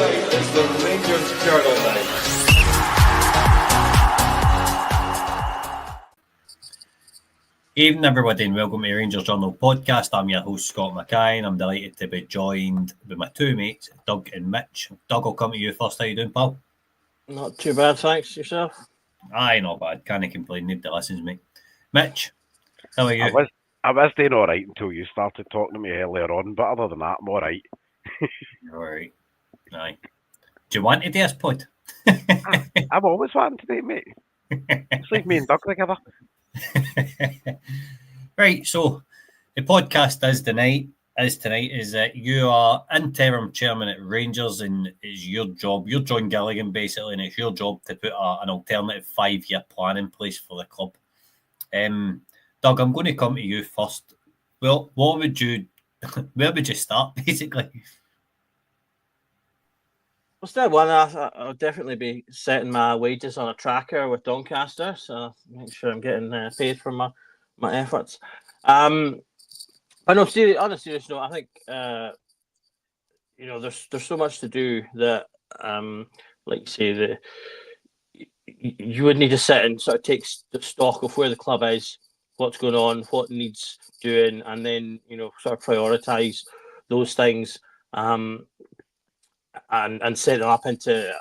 night. It's the Rangers Journal night. Evening, everybody, and welcome to the Rangers Journal podcast. I'm your host, Scott Mackay, and I'm delighted to be joined by my two mates, Doug and Mitch. Doug, I'll come to you first. How you doing, pal? Not too bad, thanks. Yourself? Aye, not bad. Can't complain. Nobody listens, mate. Mitch, how are you? I was doing all right until you started talking to me earlier on, but other than that, I'm all right. All right. Aye. Do you want to do this pod? I've always wanted to do it, mate. It's like me and Doug together. Right, so the podcast tonight is that you are interim chairman at Rangers, and it's your job. You're John Gilligan, basically, and it's your job to put an alternative 5-year plan in place for the club. Doug, I'm going to come to you first. Well, where would you start, basically? Well, step one, I'll definitely be setting my wages on a tracker with Doncaster, so make sure I'm getting paid for my efforts. But no, on a serious note, I think there's so much to do that, like say you would need to sit and sort of take the stock of where the club is, what's going on, what needs doing, and then sort of prioritize those things. And set them up into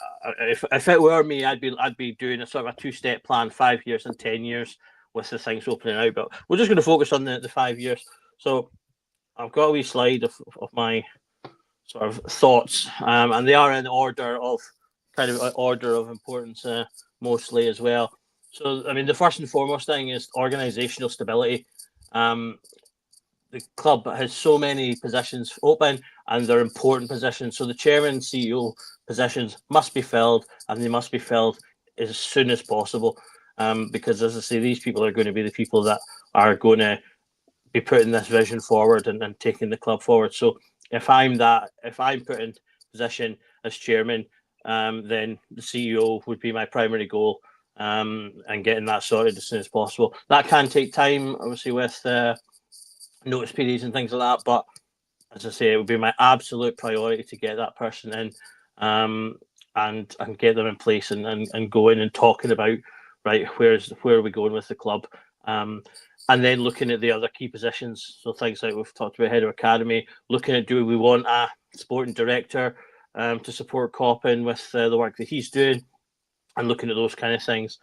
if it were me, I'd be doing a sort of a 2-step plan, 5 years and 10 years with the things opening out. But we're just going to focus on the 5 years. So I've got a wee slide of my sort of thoughts, and they are in order of importance, mostly as well. So I mean, the first and foremost thing is organisational stability. The club has so many positions open, and they're important positions. So the chairman and CEO positions must be filled, and they must be filled as soon as possible. Because, as I say, these people are going to be the people that are going to be putting this vision forward and taking the club forward. So if I'm put in position as chairman, then the CEO would be my primary goal, and getting that sorted as soon as possible. That can take time, obviously, with notice periods and things like that, but as I say, it would be my absolute priority to get that person in, and get them in place and going and talking about, right, where are we going with the club, and then looking at the other key positions. So things like we've talked about, head of academy, looking at, do we want a sporting director to support Coppin with the work that he's doing, and looking at those kind of things.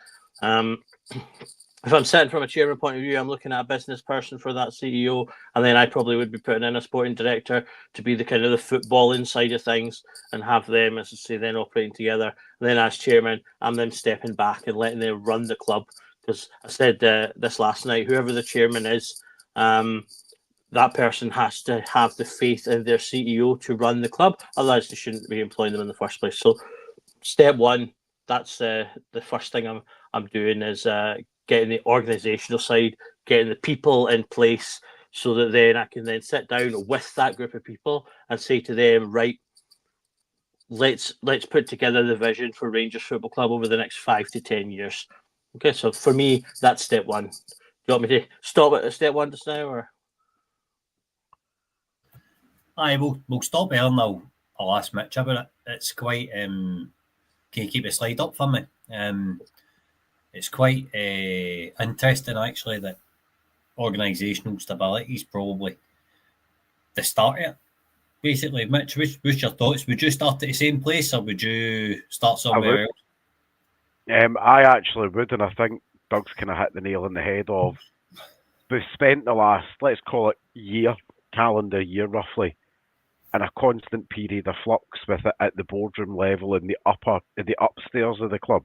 If I'm sitting from a chairman point of view, I'm looking at a business person for that CEO, and then I probably would be putting in a sporting director to be the kind of the footballing side of things, and have them, as I say, then operating together. And then as chairman, I'm then stepping back and letting them run the club, because I said this last night, whoever the chairman is, that person has to have the faith in their CEO to run the club, otherwise they shouldn't be employing them in the first place. So step one, that's the first thing I'm doing, is getting the organisational side, getting the people in place, so that then I can then sit down with that group of people and say to them, right, let's put together the vision for Rangers Football Club over the next 5 to 10 years. Okay, so for me, that's step one. Do you want me to stop at step one just now, or? Aye, we'll stop there and I'll ask Mitch about it. It's quite... can you keep the slide up for me? It's quite interesting, actually, that organisational stability is probably the start of it. Basically, Mitch, what's your thoughts? Would you start at the same place, or would you start somewhere else? I actually would, and I think Doug's kind of hit the nail on the head of, we've spent the last, let's call it calendar year roughly, in a constant period of flux with it at the boardroom level, in the upstairs of the club,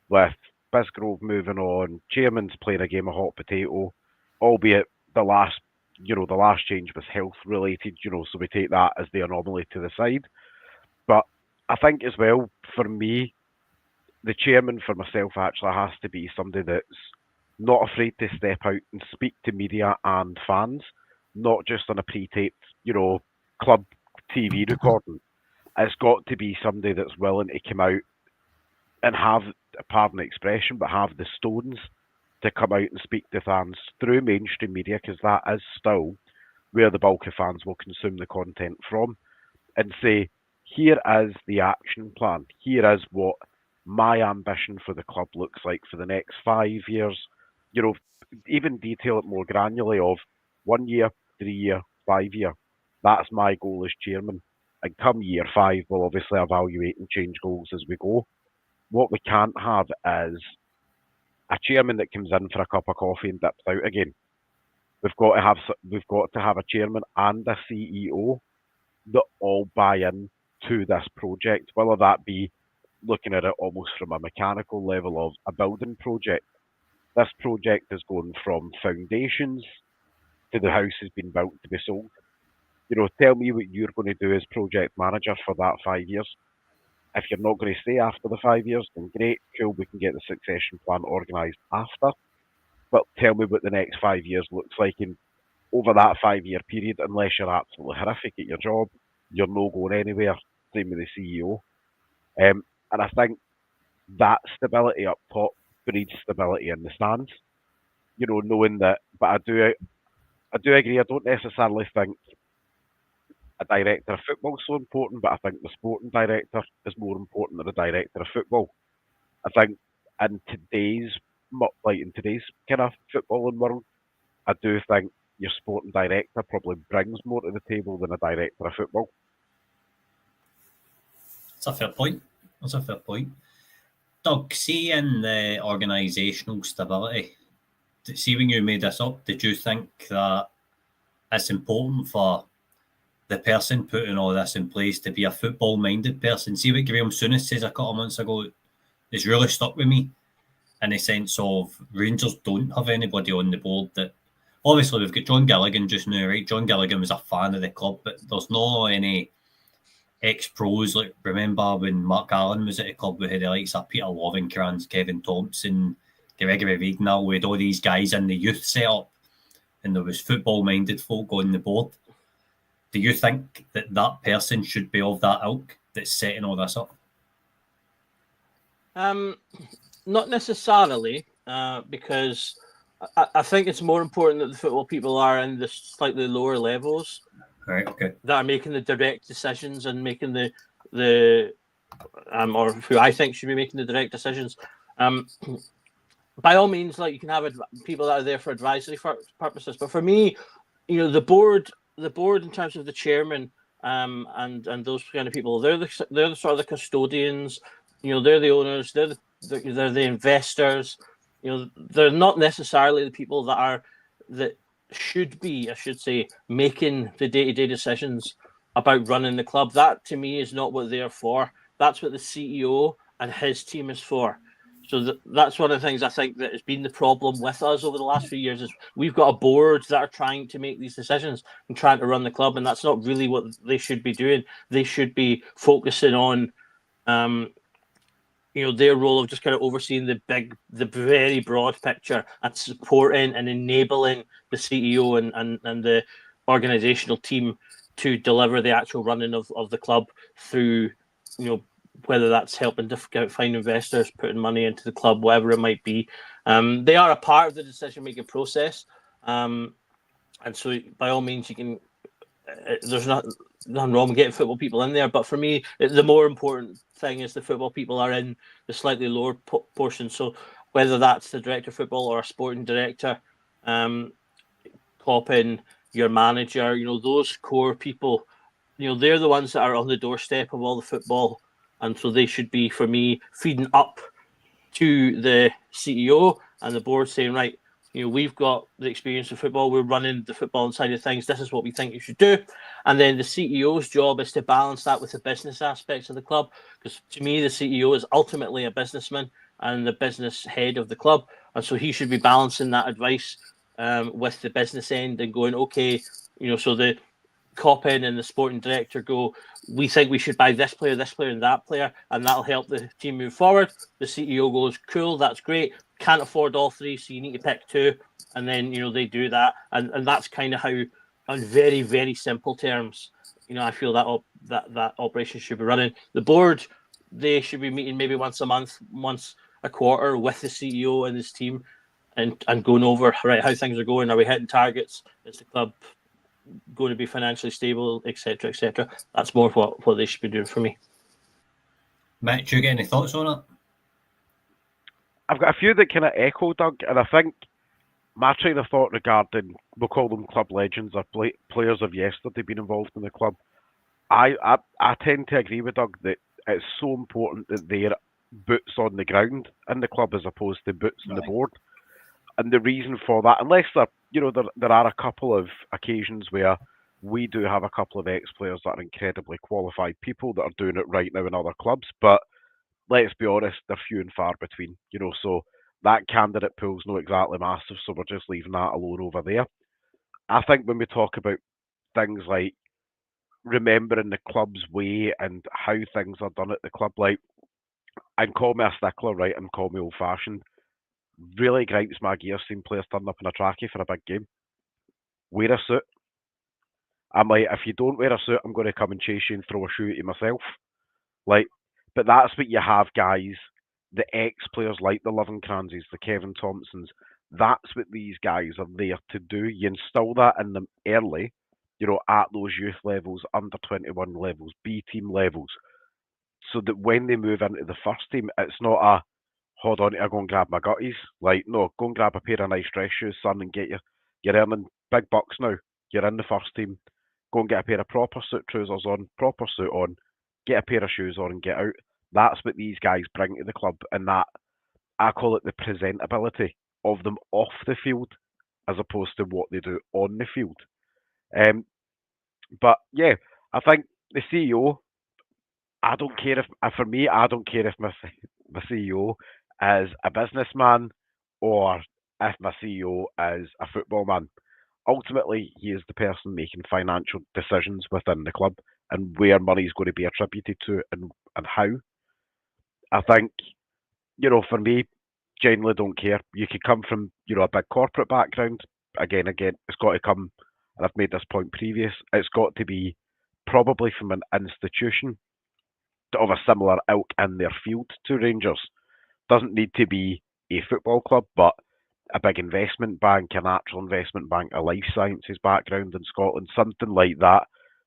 with Bisgrove moving on, chairman's playing a game of hot potato, albeit the last change was health related, so we take that as the anomaly to the side. But I think as well, for me, the chairman for myself actually has to be somebody that's not afraid to step out and speak to media and fans, not just on a pre-taped, club TV recording. It's got to be somebody that's willing to come out and have, pardon the expression, but have the stones to come out and speak to fans through mainstream media, because that is still where the bulk of fans will consume the content from, and say, here is the action plan. Here is what my ambition for the club looks like for the next 5 years. You know, even detail it more granularly of 1 year, 3 year, 5 year. That's my goal as chairman. And come year 5, we'll obviously evaluate and change goals as we go. What we can't have is a chairman that comes in for a cup of coffee and dips out again. We've got to have a chairman and a CEO that all buy in to this project, whether that be looking at it almost from a mechanical level of a building project. This project is going from foundations to the house has been built to be sold. You know, tell me what you're going to do as project manager for that 5 years. If you're not going to stay after the 5 years, then great, cool, we can get the succession plan organised after. But tell me what the next 5 years looks like. And over that 5 year period, unless you're absolutely horrific at your job, you're not going anywhere. Same with the CEO. And I think that stability up top breeds stability in the stands. You know, knowing that, but I do agree. I don't necessarily think a director of football is so important, but I think the sporting director is more important than a director of football. I think in today's kind of footballing world, I do think your sporting director probably brings more to the table than a director of football. That's a fair point. Doug, see in the organisational stability, see when you made this up, did you think that it's important for the person putting all this in place to be a football-minded person? See what Graham Souness says a couple of months ago, it's really stuck with me, in the sense of Rangers don't have anybody on the board that... Obviously, we've got John Gilligan just now, right? John Gilligan was a fan of the club, but there's not any ex-pros. Like, remember when Mark Allen was at the club, we had the likes of Peter Lovenkrands, Kevin Thompson, Gregory Vignal, we had all these guys in the youth setup, and there was football-minded folk on the board. Do you think that person should be of that ilk that's setting all this up? Not necessarily, because I think it's more important that the football people are in the slightly lower levels, right? Okay. That are making the direct decisions and making the or who I think should be making the direct decisions. By all means, like, you can have people that are there for advisory purposes, but for me, you know, the board in terms of the chairman and those kind of people, they're the sort of the custodians. You know, they're the owners, they're the investors. You know, they're not necessarily the people that should be, I should say, making the day-to-day decisions about running the club. That, to me, is not what they're for. That's what the CEO and his team is for. So that's one of the things I think that has been the problem with us over the last few years, is we've got a board that are trying to make these decisions and trying to run the club, and that's not really what they should be doing. They should be focusing on you know, their role of just kind of overseeing the very broad picture and supporting and enabling the CEO and the organisational team to deliver the actual running of the club through, you know, whether that's helping to find investors, putting money into the club, whatever it might be. They are a part of the decision-making process. And so by all means, you can, there's nothing wrong with getting football people in there. But for me, the more important thing is the football people are in the slightly lower portion. So whether that's the director of football or a sporting director, Coppin, your manager, you know, those core people, you know, they're the ones that are on the doorstep of all the football. And so they should be, for me, feeding up to the CEO and the board saying, right, you know, we've got the experience of football. We're running the football side of things. This is what we think you should do. And then the CEO's job is to balance that with the business aspects of the club. Because to me, the CEO is ultimately a businessman and the business head of the club. And so he should be balancing that advice with the business end and going, okay, you know, so the Coppin and the sporting director go, we think we should buy this player, and that player, and that'll help the team move forward. The CEO goes, cool, that's great. Can't afford all three, so you need to pick two. And then, you know, they do that. And that's kind of how, on very, very simple terms, you know, I feel that operation should be running. The board, they should be meeting maybe once a month, once a quarter with the CEO and his team and going over, right, how things are going. Are we hitting targets? Is the club going to be financially stable, etc., etc. That's more what they should be doing for me. Mitch, you get any thoughts on it? I've got a few that kind of echo Doug, and I think my train of thought regarding, we'll call them club legends or players of yesterday being involved in the club, I tend to agree with Doug that it's so important that they're boots on the ground in the club as opposed to boots on the board. And the reason for that, unless there are a couple of occasions where we do have a couple of ex-players that are incredibly qualified people that are doing it right now in other clubs, but let's be honest, they're few and far between, so that candidate pool's not exactly massive, so we're just leaving that alone over there. I think when we talk about things like remembering the club's way and how things are done at the club, like, and call me a stickler, right, and call me old-fashioned, really gripes my gears seeing players turn up in a trackie for a big game. Wear a suit. I'm like, if you don't wear a suit, I'm going to come and chase you and throw a shoe at you myself. Like, but that's what you have, guys. The ex-players like the Lovenkranzes, the Kevin Thompsons, that's what these guys are there to do. You instill that in them early, at those youth levels, under 21 levels, B team levels, so that when they move into the first team, it's not a, hold on, I go and grab my gutties. Like, no, go and grab a pair of nice dress shoes, son, and you're earning big bucks now. You're in the first team. Go and get a pair of proper suit trousers on, proper suit on, get a pair of shoes on and get out. That's what these guys bring to the club, and that, I call it the presentability of them off the field as opposed to what they do on the field. But yeah, I think the CEO, I don't care if my CEO is a businessman or if my CEO is a football man. Ultimately, he is the person making financial decisions within the club and where money is going to be attributed to and how. I think, for me, genuinely don't care. You could come from, a big corporate background. Again, it's got to come, and I've made this point previous, it's got to be probably from an institution of a similar ilk in their field to Rangers. Doesn't need to be a football club, but a big investment bank, a natural investment bank, a life sciences background in Scotland, something like that,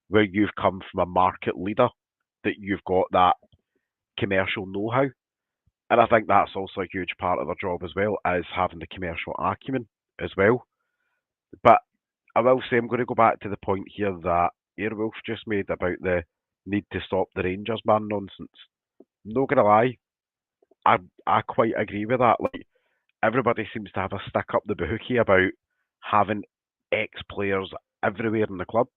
where you've come from a market leader, that you've got that commercial know-how. And I think that's also a huge part of their job as well, is having the commercial acumen as well. But I will say, I'm going to go back to the point here that Airwolf just made about the need to stop the Rangers man nonsense. I'm not going to lie, I quite agree with that. Like, everybody seems to have a stick up the bahookie about having ex-players everywhere in the club.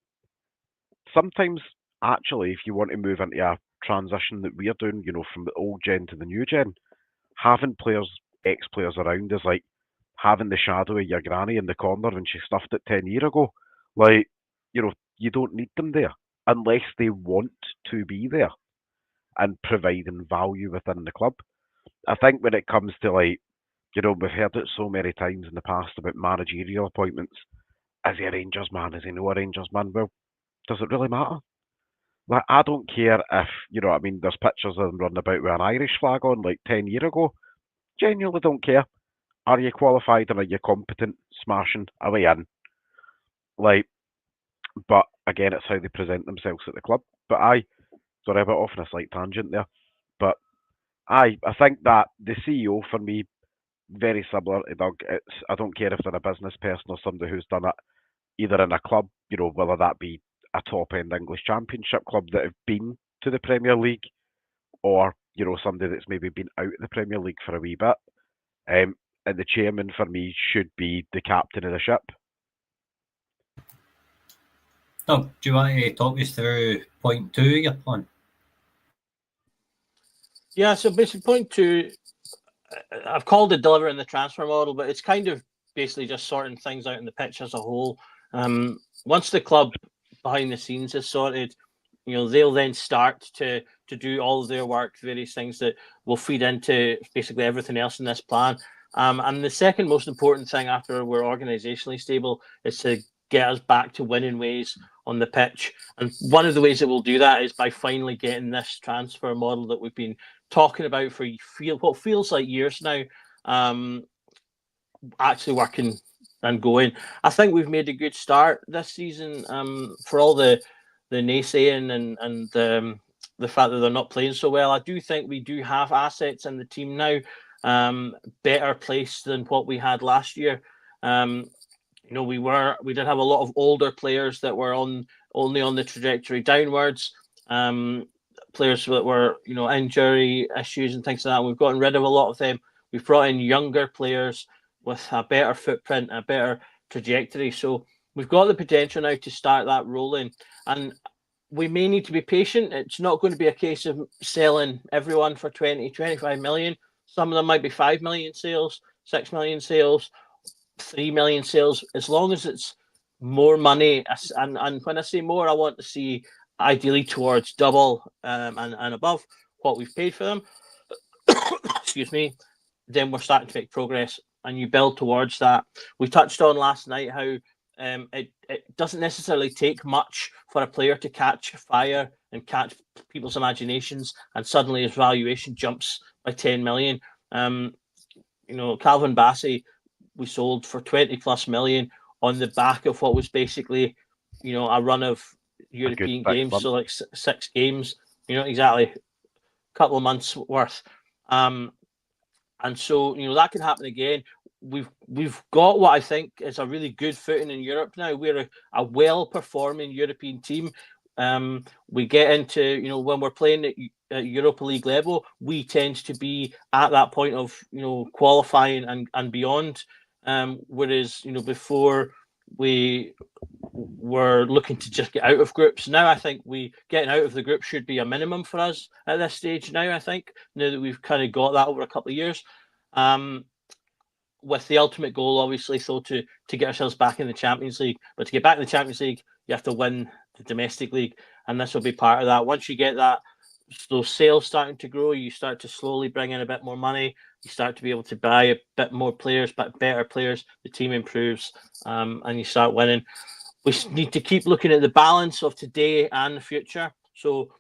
Sometimes, actually, if you want to move into a transition that we're doing, from the old gen to the new gen, having ex-players around is like having the shadow of your granny in the corner when she stuffed it 10 years ago. Like, you don't need them there unless they want to be there and providing value within the club. I think when it comes to, like, we've heard it so many times in the past about managerial appointments. Is he a Rangers man? Is he no a Rangers man? Well, does it really matter? Like, I don't care if, there's pictures of them running about with an Irish flag on like 10 years ago. Genuinely don't care. Are you qualified and are you competent? Smashing away in. Like, but again, it's how they present themselves at the club. But sorry, I went off on a slight tangent there. But I think that the CEO for me, very similar to Doug. I don't care if they're a business person or somebody who's done it either in a club, whether that be a top-end English Championship club that have been to the Premier League, or somebody that's maybe been out of the Premier League for a wee bit. And the chairman for me should be the captain of the ship. Doug, do you want to talk us through point 2 of your plan? Yeah, so basically point 2, I've called it delivering the transfer model, but it's kind of basically just sorting things out in the pitch as a whole. Once the club behind the scenes is sorted, they'll then start to do all of their work, various things that will feed into basically everything else in this plan. And the second most important thing after we're organisationally stable is to get us back to winning ways on the pitch. And one of the ways that we'll do that is by finally getting this transfer model that we've been talking about for what feels like years now, actually working and going. I think we've made a good start this season. For all the naysaying and the fact that they're not playing so well, I do think we do have assets in the team now, better placed than what we had last year. We did have a lot of older players that were only on the trajectory downwards. Players that were, injury issues and things like that. We've gotten rid of a lot of them. We've brought in younger players with a better footprint, a better trajectory. So we've got the potential now to start that rolling. And we may need to be patient. It's not going to be a case of selling everyone for 20, 25 million. Some of them might be 5 million sales, 6 million sales, 3 million sales, as long as it's more money. And when I say more, I want to see ideally towards double and above what we've paid for them. Excuse me. Then we're starting to make progress, and you build towards that. We touched on last night how it doesn't necessarily take much for a player to catch fire and catch people's imaginations, and suddenly his valuation jumps by 10 million. Calvin Bassey, we sold for 20 plus million on the back of what was basically, a run of European games. So like 6 games, exactly, a couple of months worth. And so, that can happen again. We've got what I think is a really good footing in Europe now. We're a well-performing European team. We get into, when we're playing at Europa League level, we tend to be at that point of, qualifying and beyond. Whereas, before we were looking to just get out of groups. Now I think getting out of the group should be a minimum for us at this stage now, I think, now that we've kind of got that over a couple of years. With the ultimate goal, obviously, so to get ourselves back in the Champions League. But to get back in the Champions League, you have to win the domestic league, and this will be part of that. Once you get that, those sales starting to grow, you start to slowly bring in a bit more money. You start to be able to buy a bit more players, but better players. The team improves, and you start winning. We need to keep looking at the balance of today and the future. So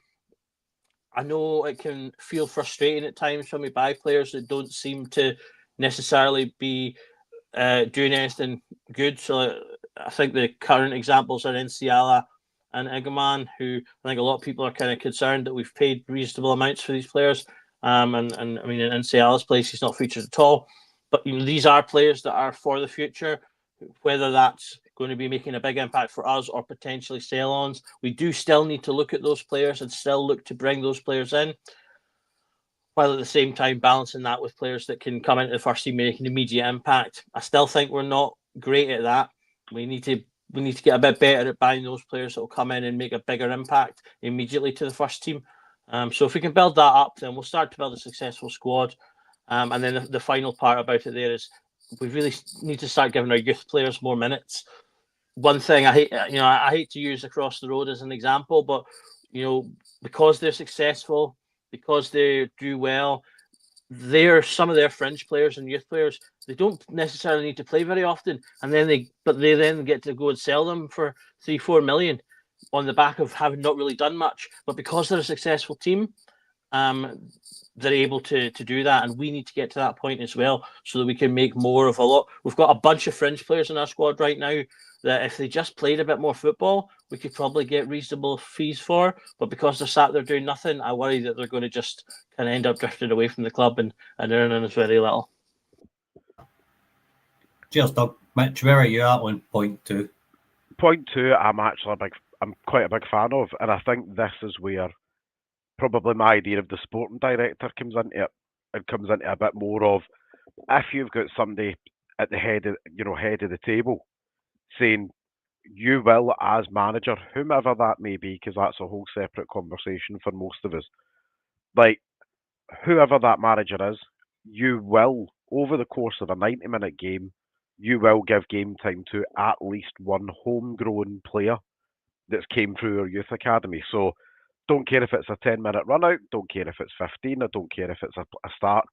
I know it can feel frustrating at times when we buy players that don't seem to necessarily be doing anything good. So I think the current examples are Nsiala and Egeman, who I think a lot of people are kind of concerned that we've paid reasonable amounts for these players. And I mean, in Nsiala's place, he's not featured at all. But these are players that are for the future. Whether that's going to be making a big impact for us or potentially sell-ons, we do still need to look at those players and still look to bring those players in, while at the same time balancing that with players that can come into the first team and make an immediate impact. I still think we're not great at that. We need to get a bit better at buying those players that will come in and make a bigger impact immediately to the first team. So if we can build that up, then we'll start to build a successful squad. And then the final part about it there is we really need to start giving our youth players more minutes. One thing I hate to use across the road as an example, but because they're successful, because they do well, some of their fringe players and youth players, they don't necessarily need to play very often, and then they then get to go and sell them for 3-4 million on the back of having not really done much. But because they're a successful team, they're able to do that, and we need to get to that point as well so that we can make more of a lot. We've got a bunch of fringe players in our squad right now that if they just played a bit more football, we could probably get reasonable fees for. But because they're sat there doing nothing, I worry that they're going to just kind of end up drifting away from the club and earning us very little. Cheers, Doug. Mitch, where are you at on point 2? Point 2, I'm quite a big fan of, and I think this is where probably my idea of the sporting director comes into it, and comes into a bit more of, if you've got somebody at the head of the table saying, you will, as manager, whomever that may be, because that's a whole separate conversation for most of us, like, whoever that manager is, you will, over the course of a 90-minute game, you will give game time to at least one homegrown player that's came through our youth academy. So don't care if it's a 10-minute run out, don't care if it's 15, I don't care if it's a start,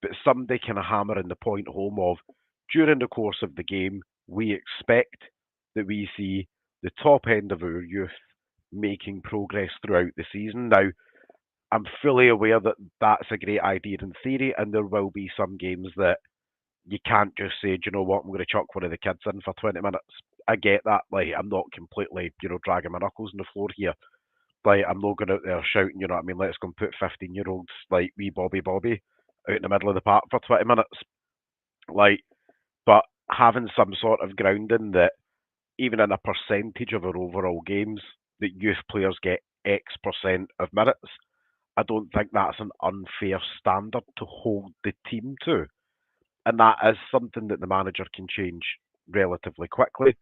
but somebody can hammer in the point home of, during the course of the game, we expect that we see the top end of our youth making progress throughout the season. Now, I'm fully aware that that's a great idea in theory, and there will be some games that you can't just say, do you know what, I'm going to chuck one of the kids in for 20 minutes. I get that. Like, I'm not completely, dragging my knuckles on the floor here. Like, I'm not going out there shouting, you know what I mean, let's go and put 15-year-olds like wee Bobby out in the middle of the park for 20 minutes. Like, but having some sort of grounding that even in a percentage of our overall games, that youth players get X percent of minutes, I don't think that's an unfair standard to hold the team to. And that is something that the manager can change relatively quickly.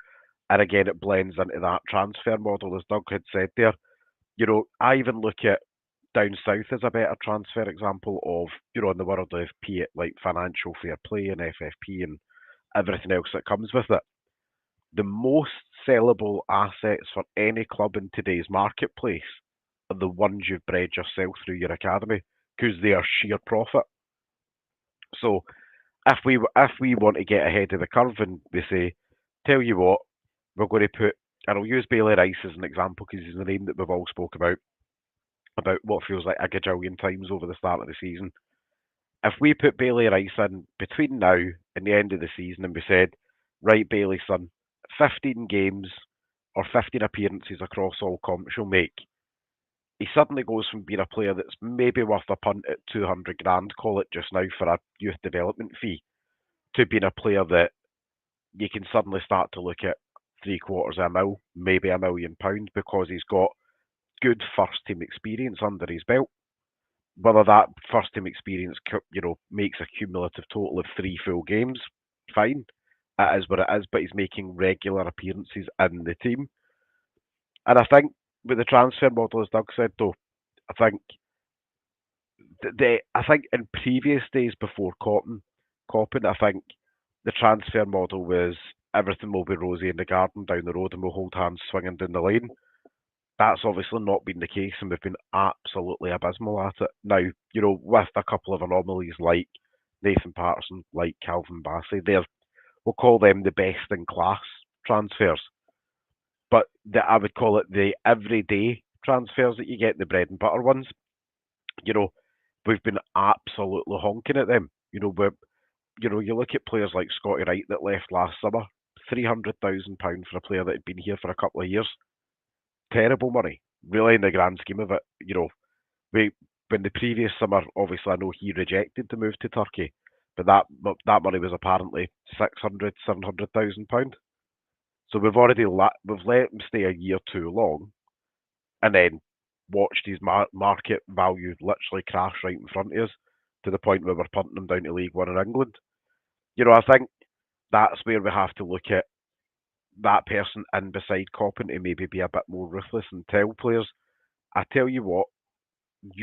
And again, it blends into that transfer model, as Doug had said there. I even look at down south as a better transfer example of, in the world of like financial fair play and FFP and everything else that comes with it. The most sellable assets for any club in today's marketplace are the ones you've bred yourself through your academy, because they are sheer profit. So if we want to get ahead of the curve and we say, tell you what, we're going to put, and I'll use Bailey Rice as an example because he's the name that we've all spoke about what feels like a gajillion times over the start of the season. If we put Bailey Rice in between now and the end of the season and we said, right, Bailey, son, 15 games or 15 appearances across all comps you'll make, he suddenly goes from being a player that's maybe worth a punt at 200 grand, call it just now, for a youth development fee, to being a player that you can suddenly start to look at £750,000, maybe £1 million, because he's got good first team experience under his belt. Whether that first team experience, makes a cumulative total of 3 full games, fine. It is what it is, but he's making regular appearances in the team. And I think with the transfer model, as Doug said, though, I think in previous days before Coppin, I think the transfer model was everything will be rosy in the garden down the road and we'll hold hands swinging down the lane. That's obviously not been the case, and we've been absolutely abysmal at it. Now, with a couple of anomalies like Nathan Patterson, like Calvin Bassey, we'll call them the best in class transfers. But I would call it the everyday transfers that you get, the bread and butter ones. We've been absolutely honking at them. You look at players like Scotty Wright that left last summer, £300,000 for a player that had been here for a couple of years. Terrible money, really, in the grand scheme of it. When the previous summer, obviously, I know he rejected the move to Turkey, but that money was apparently £600,000-700,000. So we've let him stay a year too long, and then watched his market value literally crash right in front of us, to the point where we're punting him down to League One in England. I think that's where we have to look at that person in beside Coppin to maybe be a bit more ruthless and tell players, I tell you what,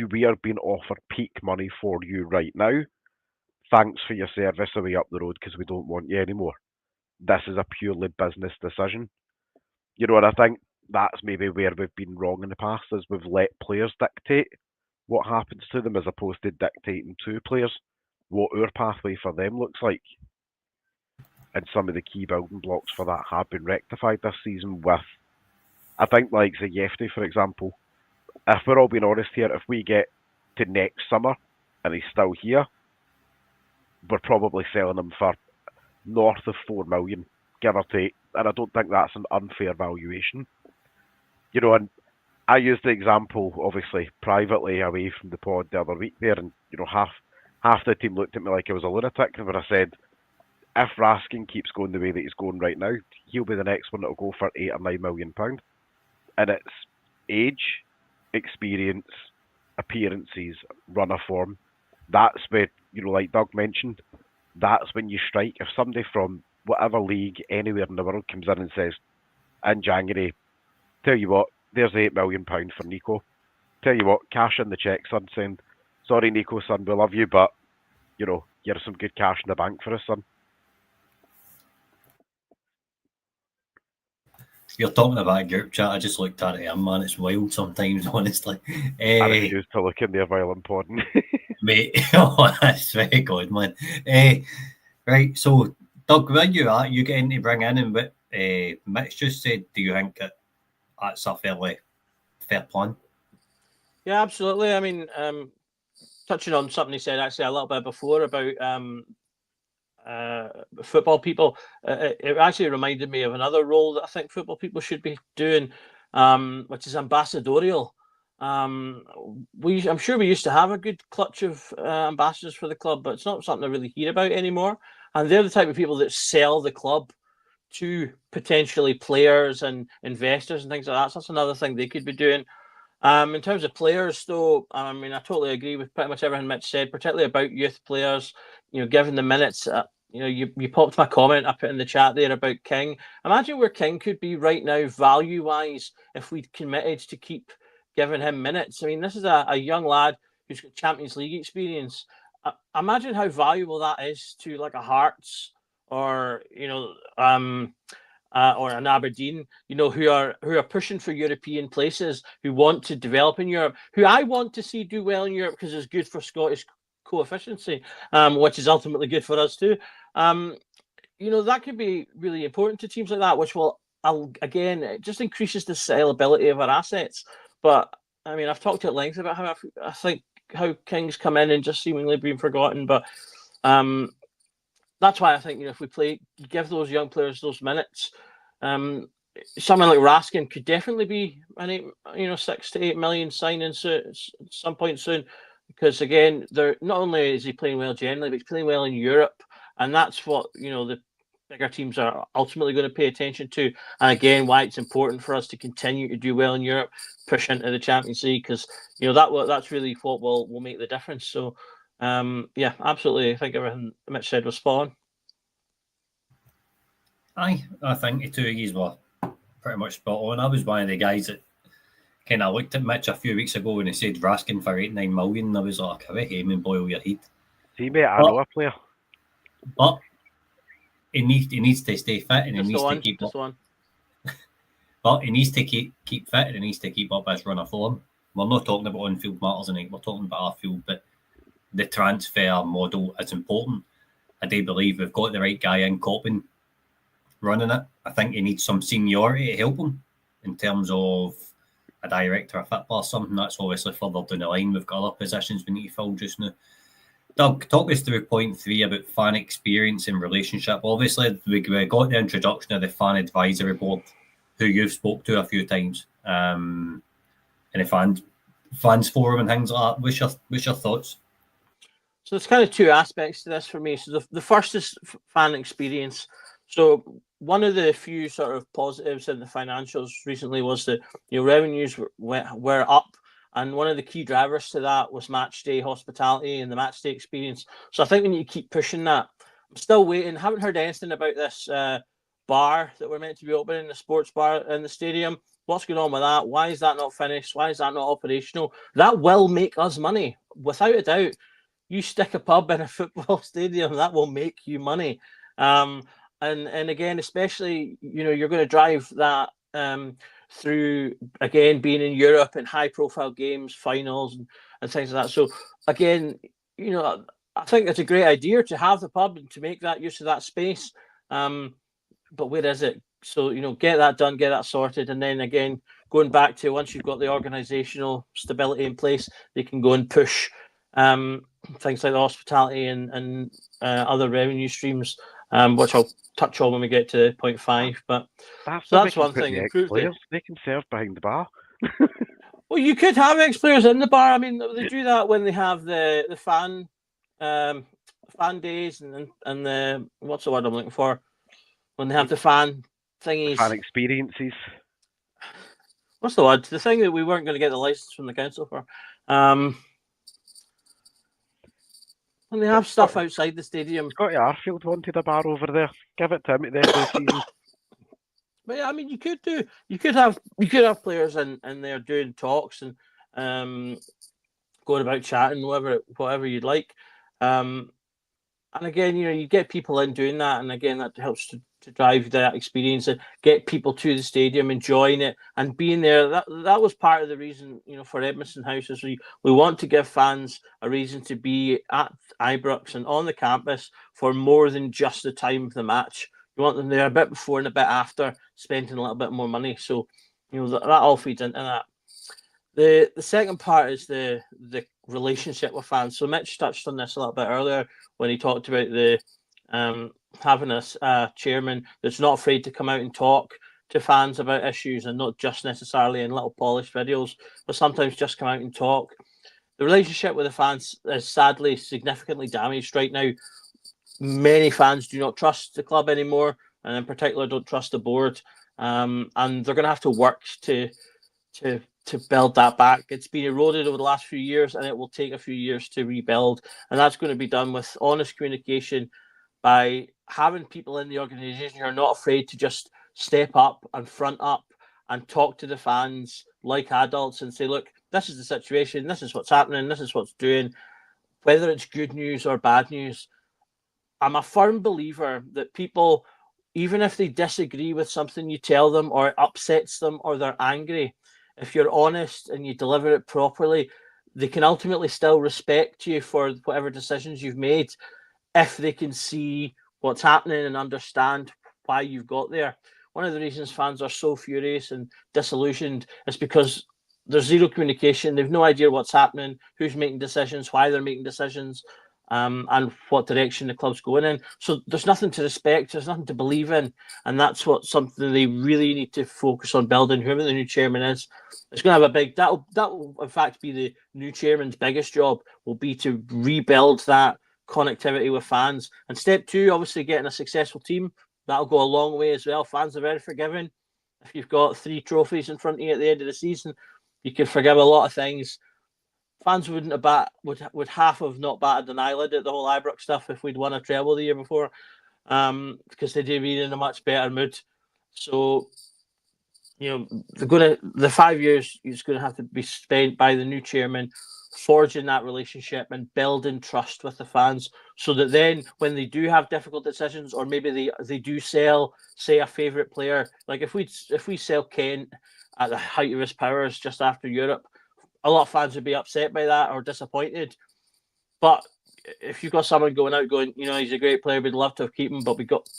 we are being offered peak money for you right now. Thanks for your service away up the road, because we don't want you anymore. This is a purely business decision. And I think that's maybe where we've been wrong in the past, is we've let players dictate what happens to them as opposed to dictating to players what our pathway for them looks like. And some of the key building blocks for that have been rectified this season with, I think, like Zayefte, for example. If we're all being honest here, if we get to next summer and he's still here, we're probably selling him for north of 4 million, give or take. And I don't think that's an unfair valuation. And I used the example, obviously, privately away from the pod the other week there, and, half the team looked at me like I was a lunatic when I said, if Raskin keeps going the way that he's going right now, he'll be the next one that'll go for £8 or £9 million. And it's age, experience, appearances, run of form. That's where, like Doug mentioned, that's when you strike. If somebody from whatever league anywhere in the world comes in and says, in January, tell you what, there's £8 million for Nico. Tell you what, cash in the check, son, saying, sorry, Nico, son, we love you, but, here's some good cash in the bank for us, son. You're talking about a group chat. I just looked at it, man. It's wild sometimes, honestly. I refuse to look in there while I'm podding. Mate, that's very good, man. Right, so Doug, where you getting to bring in, and what Mitch just said, do you think that's a fairly fair plan? Yeah, absolutely. I mean, touching on something he said actually a little bit before about football people. It actually reminded me of another role that I think football people should be doing, which is ambassadorial. I'm sure we used to have a good clutch of ambassadors for the club, but it's not something I really hear about anymore. And they're the type of people that sell the club to potentially players and investors and things like that. So that's another thing they could be doing. In terms of players, though, I mean, I totally agree with pretty much everything Mitch said, particularly about youth players. Given the minutes, you popped my comment I put in the chat there about King. Imagine where King could be right now, value-wise, if we'd committed to keep giving him minutes. I mean, this is a young lad who's got Champions League experience. Imagine how valuable that is to like a Hearts or or an Aberdeen, who are pushing for European places, who want to develop in Europe, who I want to see do well in Europe because it's good for Scottish co-efficiency, which is ultimately good for us too. That could be really important to teams like that, which will, again, it just increases the sellability of our assets. But I mean, I've talked at length about how I think how King's come in and just seemingly been forgotten, but that's why I think if we give those young players those minutes, someone like Raskin could definitely be an 6 to 8 million signing at some point soon, because again, they're not only is he playing well generally, but he's playing well in Europe, and that's what the bigger teams are ultimately going to pay attention to. And again, why it's important for us to continue to do well in Europe, push into the Champions League, because that's really what will make the difference. So. Yeah, absolutely. I think everything Mitch said was spot on. I think the two of you were pretty much spot on. I was one of the guys that kind of looked at Mitch a few weeks ago when he said Raskin for 8-9 million. And I was like, how him and boil your head. See, mate, I know a player. But he needs to stay fit and he needs to keep up. But he needs to keep fit and he needs to keep up his run of form. We're not talking about on-field matters, and we're talking about off-field, but the transfer model is important. I do believe we've got the right guy in Coppin running it. I think he needs some seniority to help him in terms of a director of football or something. That's obviously further down the line. We've got other positions we need to fill just now. Doug, talk us through point 3 about fan experience and relationship. Obviously, we got the introduction of the fan advisory board, who you've spoke to a few times, and the fans forum and things like that. What's your thoughts? So there's kind of two aspects to this for me. So the first is fan experience. So one of the few sort of positives in the financials recently was that revenues were up, and one of the key drivers to that was match day hospitality and the match day experience. So I think we need to keep pushing that. I'm still waiting. Haven't heard anything about this bar that we're meant to be opening, the sports bar in the stadium. What's going on with that? Why is that not finished? Why is that not operational? That will make us money, without a doubt. You stick a pub in a football stadium, that will make you money. And again, especially, you're going to drive that through, again, being in Europe and high-profile games, finals, and things like that. So, again, I think it's a great idea to have the pub and to make that use of that space. But where is it? So, get that done, get that sorted. And then, again, going back to once you've got the organisational stability in place, they can go and push things like the hospitality and other revenue streams, which I'll touch on when we get to point 5. But that's one thing. They can serve behind the bar. Well, you could have ex-players in the bar. I mean, they do that when they have the fan days and the what's the word I'm looking for? When they have the fan thingies. Fan experiences. What's the word? The thing that we weren't going to get the license from the council for. And they have stuff outside the stadium. Scotty Arfield wanted a bar over there. Give it to him at the end of the season. But yeah, I mean, you could have players in there doing talks and going about chatting, whatever you'd like. And again, you get people in doing that, and again, that helps to drive that experience and get people to the stadium, enjoying it and being there. That was part of the reason, for Edmiston House, is we want to give fans a reason to be at Ibrox and on the campus for more than just the time of the match. You want them there a bit before and a bit after, spending a little bit more money. So, that all feeds into that. The second part is the relationship with fans. So Mitch touched on this a little bit earlier when he talked about the Having a chairman that's not afraid to come out and talk to fans about issues, and not just necessarily in little polished videos, but sometimes just come out and talk. The relationship with the fans is sadly significantly damaged right now. Many fans do not trust the club anymore, and in particular don't trust the board. And they're going to have to work to build that back. It's been eroded over the last few years, and it will take a few years to rebuild. And that's going to be done with honest communication, by having people in the organisation who are not afraid to just step up and front up and talk to the fans like adults and say, look, this is the situation, this is what's happening, this is what's doing, whether it's good news or bad news. I'm a firm believer that people, even if they disagree with something you tell them, or it upsets them, or they're angry, if you're honest and you deliver it properly, they can ultimately still respect you for whatever decisions you've made, if they can see what's happening and understand why you've got there. One of the reasons fans are so furious and disillusioned is because there's zero communication. They've no idea what's happening, who's making decisions, why they're making decisions, and what direction the club's going in. So there's nothing to respect, there's nothing to believe in, and that's something they really need to focus on building. Whoever the new chairman is, it's going to have a big. That will in fact be the new chairman's biggest job. Will be to rebuild that connectivity with fans. And step two, obviously getting a successful team. That'll go a long way as well. Fans are very forgiving. If you've got 3 trophies in front of you at the end of the season, you can forgive a lot of things. Fans would half have not batted an eyelid at the whole Ibrox stuff if we'd won a treble the year before, because they'd be in a much better mood. So, the 5 years is going to have to be spent by the new chairman forging that relationship and building trust with the fans, so that then when they do have difficult decisions, or maybe they do sell, say, a favourite player, like if we sell Kent at the height of his powers just after Europe, a lot of fans would be upset by that or disappointed. But if you've got someone going, he's a great player, we'd love to keep him, but we got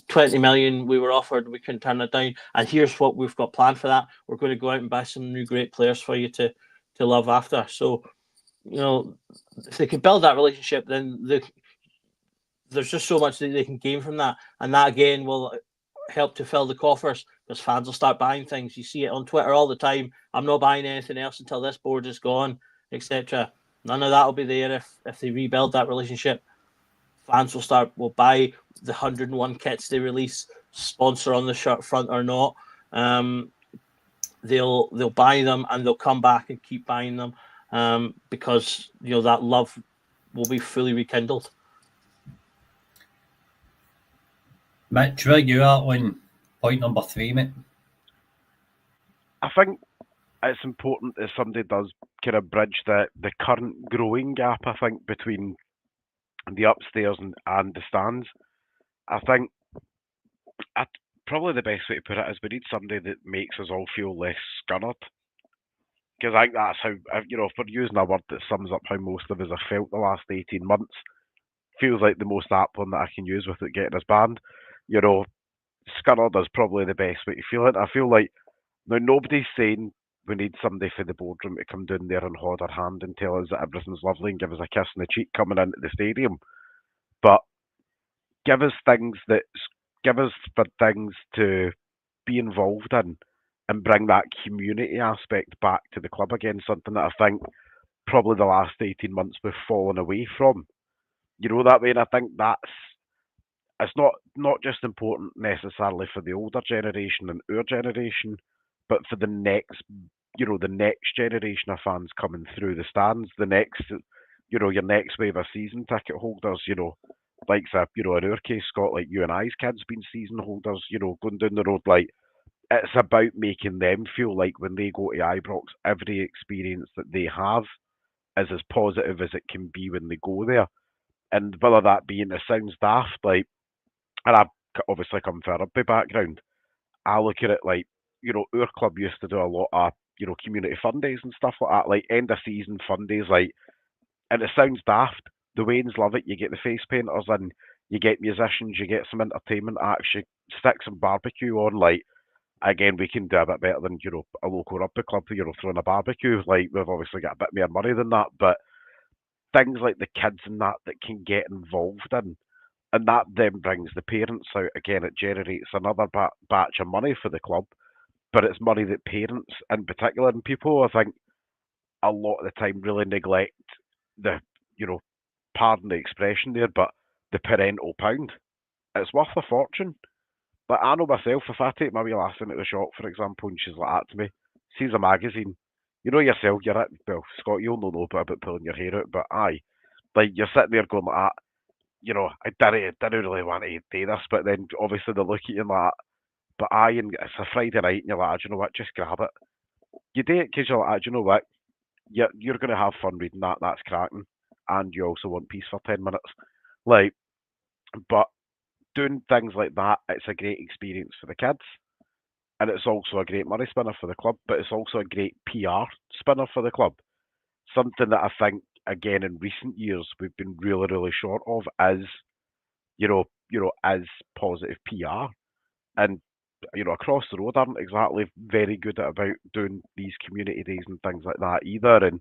20 million we were offered, we couldn't turn it down, and here's what we've got planned for that. We're going to go out and buy some new great players for you to love after. So, if they can build that relationship, then there's just so much that they can gain from that. And that, again, will help to fill the coffers, because fans will start buying things. You see it on Twitter all the time. I'm not buying anything else until this board is gone, etc. None of that will be there if they rebuild that relationship. Fans will buy the 101 kits they release, sponsor on the shirt front or not. They'll buy them, and they'll come back and keep buying them, because that love will be fully rekindled. Mitch, where you at on point number 3, mate? I think it's important that somebody does kind of bridge the current growing gap, I think, between the upstairs and the stands. I think probably the best way to put it is we need somebody that makes us all feel less scunnered. Because I think that's how, if we're using a word that sums up how most of us have felt the last 18 months, feels like the most apt one that I can use without getting us banned. Scunnered is probably the best way to feel it. I feel like now nobody's saying we need somebody for the boardroom to come down there and hold our hand and tell us that everything's lovely and give us a kiss on the cheek coming into the stadium. But give us things for things to be involved in and bring that community aspect back to the club again, something that I think probably the last 18 months we've fallen away from. That way, and I think it's not just important necessarily for the older generation and our generation, but for the next generation of fans coming through the stands, the next, your next wave of season ticket holders, like in our case, Scott, like you and I's kids being season holders, going down the road, like it's about making them feel like when they go to Ibrox, every experience that they have is as positive as it can be when they go there. And whether that being, it sounds daft, like, and I've obviously come from a rugby background, I look at it like, our club used to do a lot of, community fun days and stuff like that, like end of season fun days, like, and it sounds daft. The Waynes love it. You get the face painters in, you get musicians, you get some entertainment acts, you stick some barbecue on, like, again, we can do a bit better than, a local rugby club, throwing a barbecue, like, we've obviously got a bit more money than that, but things like the kids and that can get involved in, and that then brings the parents out again. It generates another batch of money for the club, but it's money that parents, in particular, and people, I think, a lot of the time really neglect the, pardon the expression there, but the parental pound. It's worth a fortune. But I know myself, if I take my wee lass into the shop, for example, and she's like that to me, sees a magazine, you know yourself, you're at, well, Scott, you'll know about pulling your hair out, but aye, like, you're sitting there going like that, I didn't really want to do this, but then obviously they look at you like that, but aye, and it's a Friday night, and you're like, do you know what, just grab it. You do it because you're like, do you know what, you're going to have fun reading that, that's cracking, and you also want peace for 10 minutes. Like, but doing things like that, it's a great experience for the kids, and it's also a great money spinner for the club, but it's also a great PR spinner for the club. Something that I think, again, in recent years, we've been really, really short of is, as positive PR. And, across the road aren't exactly very good at about doing these community days and things like that either. And,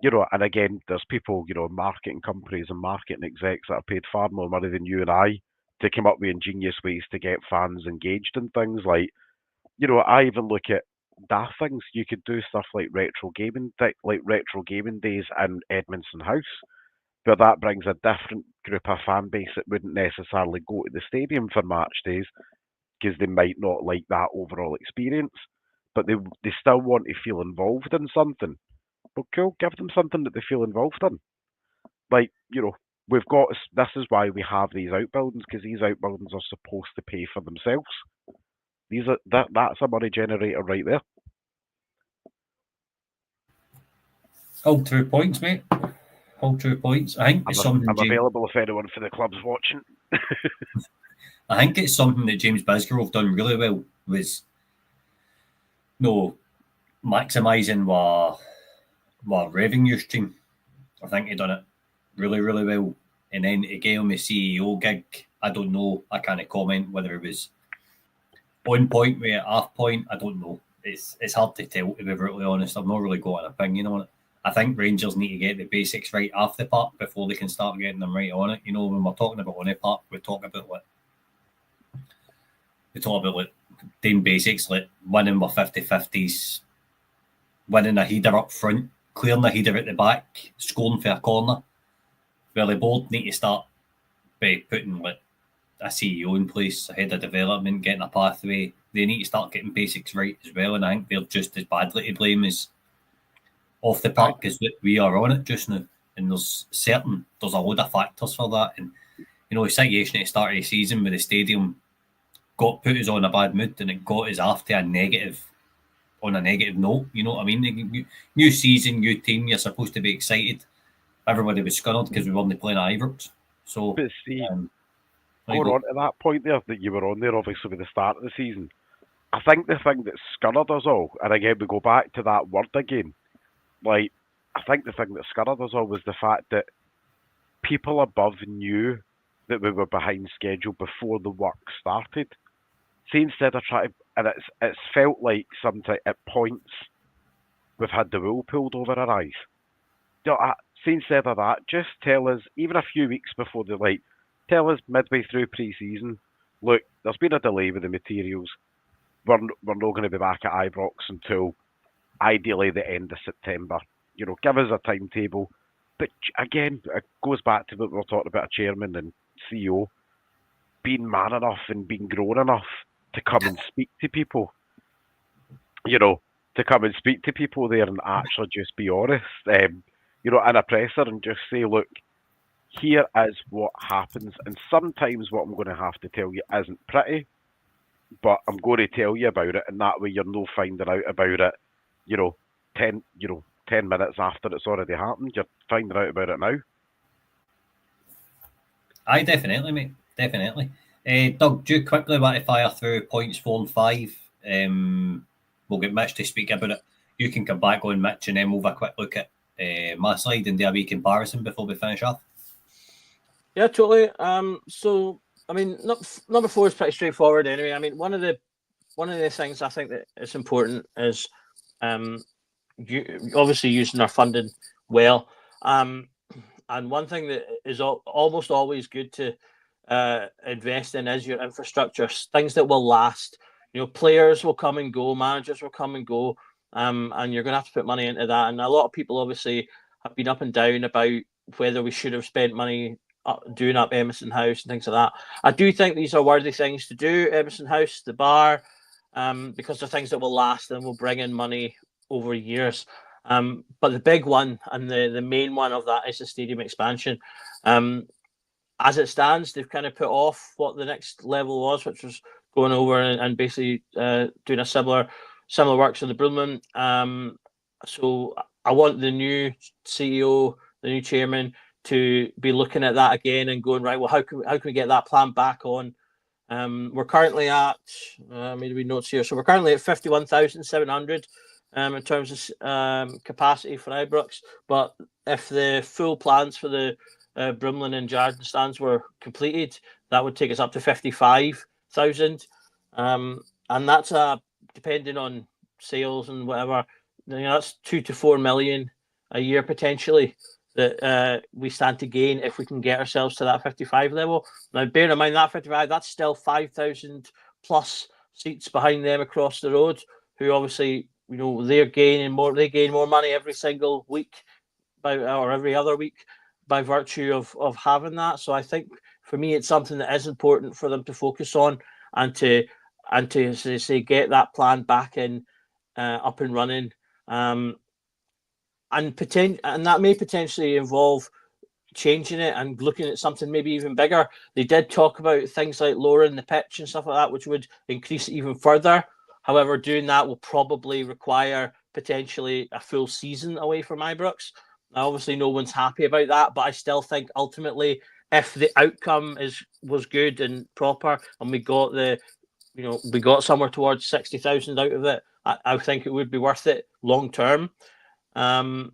and again, there's people, marketing companies and marketing execs that are paid far more money than you and I to come up with ingenious ways to get fans engaged in things. Like, I even look at daft things. You could do stuff like retro gaming days in Edmondson House, but that brings a different group of fan base that wouldn't necessarily go to the stadium for match days because they might not like that overall experience, but they still want to feel involved in something. Well, cool, give them something that they feel involved in. Like, we've got, this is why we have these outbuildings, because these outbuildings are supposed to pay for themselves. That's a money generator right there. All true points, mate. All true points. I think it's something. I'm available if anyone for the club's watching. I think it's something that James Bisgrove done really well, was maximising our revenue stream. I think he done it really, really well. And then to get on the CEO gig, I don't know. I can't comment whether it was on point with off point. I don't know. It's hard to tell, to be brutally honest. I've not really got an opinion on it. I think Rangers need to get the basics right off the park before they can start getting them right on it. When we're talking about on the park, we talk about doing basics, like winning with 50-50s, winning a header up front, clearing a header at the back, scoring for a corner. Well, the board need to start by putting a CEO in place, a head of development, getting a pathway. They need to start getting basics right as well, and I think they're just as badly to blame as off the park as we are on it just now. And there's a load of factors for that. And the situation at the start of the season with the stadium put us on a bad mood, and it got us off to a negative note. You know what I mean? New season, new team, you're supposed to be excited. Everybody was scunnered because we weren't playing at Ibrox. So, but see, going on to that point there that you were on there, obviously with the start of the season, I think the thing that scunnered us all, and again we go back to that word again, I think the thing that scunnered us all was the fact that people above knew that we were behind schedule before the work started. See, instead of trying to, and it's felt like sometimes at points we've had the wool pulled over our eyes. See, instead of that, just tell us, even a few weeks before tell us midway through pre-season, look, there's been a delay with the materials. We're not going to be back at Ibrox until ideally the end of September. Give us a timetable. But again, it goes back to what we were talking about, a chairman and CEO being man enough and being grown enough to come and speak to people. To come and speak to people there and actually just be honest. In a presser and just say, look, here is what happens. And sometimes what I'm going to have to tell you isn't pretty, but I'm going to tell you about it, and that way you're not finding out about it, 10 minutes after it's already happened. You're finding out about it now. Aye, definitely, mate. Definitely. Doug, do you quickly want to fire through points 4 and 5? We'll get Mitch to speak about it. You can come back on, Mitch, and then we'll have a quick look at my slide and do a wee comparison before we finish off. Yeah, totally. So, I mean, number 4 is pretty straightforward anyway. I mean, one of the things I think that is important is obviously using our funding well. And one thing that is almost always good to invest in is your infrastructure, things that will last. Players will come and go, managers will come and go, and you're going to have to put money into that. And a lot of people obviously have been up and down about whether we should have spent money doing up Emerson House and things like that. I do think these are worthy things to do, Emerson House, the bar, because they're things that will last and will bring in money over years. But the big one and the main one of that is the stadium expansion. As it stands, they've kind of put off what the next level was, which was going over and basically doing a similar works in the Brumman. So I want the new CEO, the new chairman, to be looking at that again and going, right, well, how can we get that plan back on? We're currently at, maybe notes here, so we're currently at 51,700 in terms of capacity for Ibrox. But if the full plans for the Brimlin and Jarden stands were completed, that would take us up to 55,000. And that's depending on sales and whatever, that's 2 to 4 million a year potentially that we stand to gain if we can get ourselves to that 55 level. Now, bear in mind that 55, that's still 5,000 plus seats behind them across the road, who obviously, they're gaining more. They gain more money every single week or every other week by virtue of having that. So I think for me, it's something that is important for them to focus on and to say get that plan back in, up and running. And that may potentially involve changing it and looking at something maybe even bigger. They did talk about things like lowering the pitch and stuff like that, which would increase it even further. However, doing that will probably require potentially a full season away from Ibrox. Now, obviously, no one's happy about that, but I still think ultimately, if the outcome was good and proper, and we got we got somewhere towards 60,000 out of it, I think it would be worth it long term. So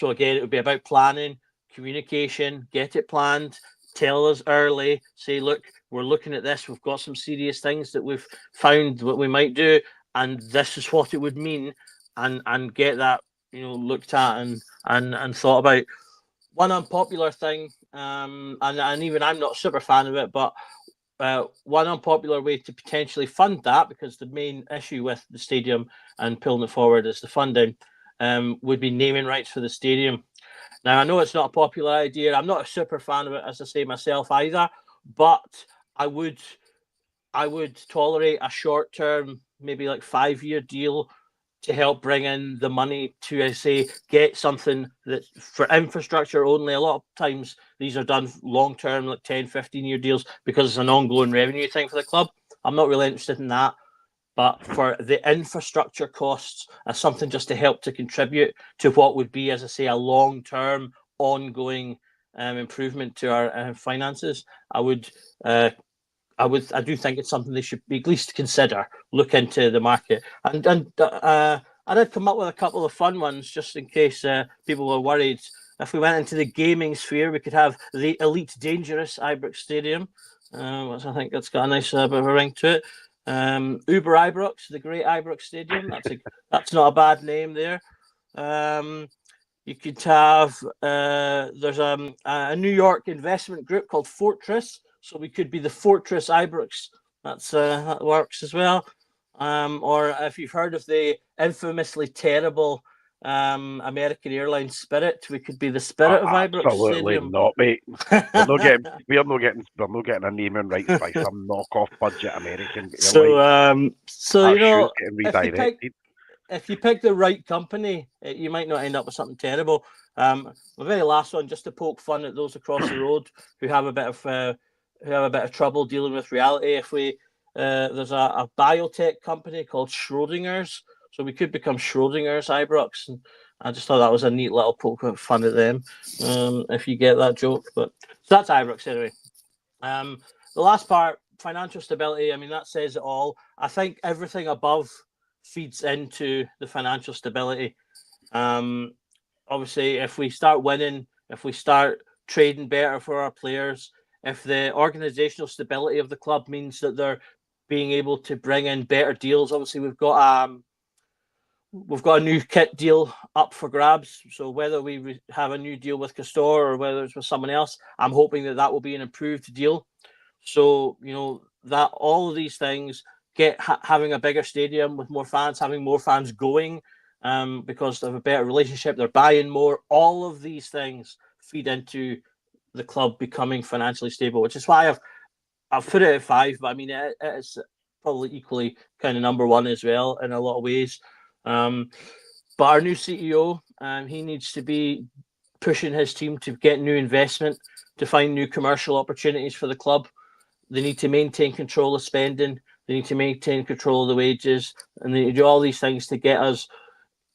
again, it would be about planning, communication, get it planned, tell us early, say, look, we're looking at this, we've got some serious things that we've found what we might do, and this is what it would mean, and get that looked at and thought about. One unpopular thing, and even I'm not a super fan of it, but one unpopular way to potentially fund that, because the main issue with the stadium and pulling it forward is the funding, would be naming rights for the stadium. Now, I know it's not a popular idea. I'm not a super fan of it, as I say myself either, but I would tolerate a short-term, maybe like 5-year deal to help bring in the money to, I say, get something that for infrastructure only. A lot of times these are done long-term, like 10, 15-year deals, because it's an ongoing revenue thing for the club. I'm not really interested in that. But for the infrastructure costs as something just to help to contribute to what would be, as I say, a long-term, ongoing improvement to our finances, I do think it's something they should at least consider, look into the market. And I did come up with a couple of fun ones just in case people were worried. If we went into the gaming sphere, we could have the Elite Dangerous Ibrox Stadium, which I think that's got a nice bit of a ring to it. Uber Ibrox, the Great Ibrox Stadium. That's not a bad name there. You could have there's a New York investment group called Fortress, so we could be the Fortress Ibrox. That works as well. Or if you've heard of the infamously terrible American Airlines Spirit, we could be the Spirit of Ibrox Absolutely Stadium. not, mate. We're not getting a naming rights by some knockoff budget American Airlines. So getting redirected. If you pick the right company, you might not end up with something terrible. The very last one, just to poke fun at those across the road who have a bit of trouble dealing with reality. If there's a biotech company called Schrodinger's, so we could become Schrodinger's Ibrox, and I just thought that was a neat little poke of fun at them. If you get that joke, but so that's Ibrox anyway. The last part, financial stability. I mean, that says it all. I think everything above feeds into the financial stability. Obviously, if we start winning, if we start trading better for our players, if the organizational stability of the club means that they're being able to bring in better deals. Obviously, we've got we've got a new kit deal up for grabs. So whether we have a new deal with Castor or whether it's with someone else, I'm hoping that will be an improved deal. So, that all of these things having a bigger stadium with more fans, having more fans going because of a better relationship, they're buying more. All of these things feed into the club becoming financially stable, which is why I've put it at 5, but I mean, it's probably equally kind of number 1 as well in a lot of ways. But our new CEO, he needs to be pushing his team to get new investment, to find new commercial opportunities for the club. They need to maintain control of spending. They need to maintain control of the wages, and they need to do all these things to get us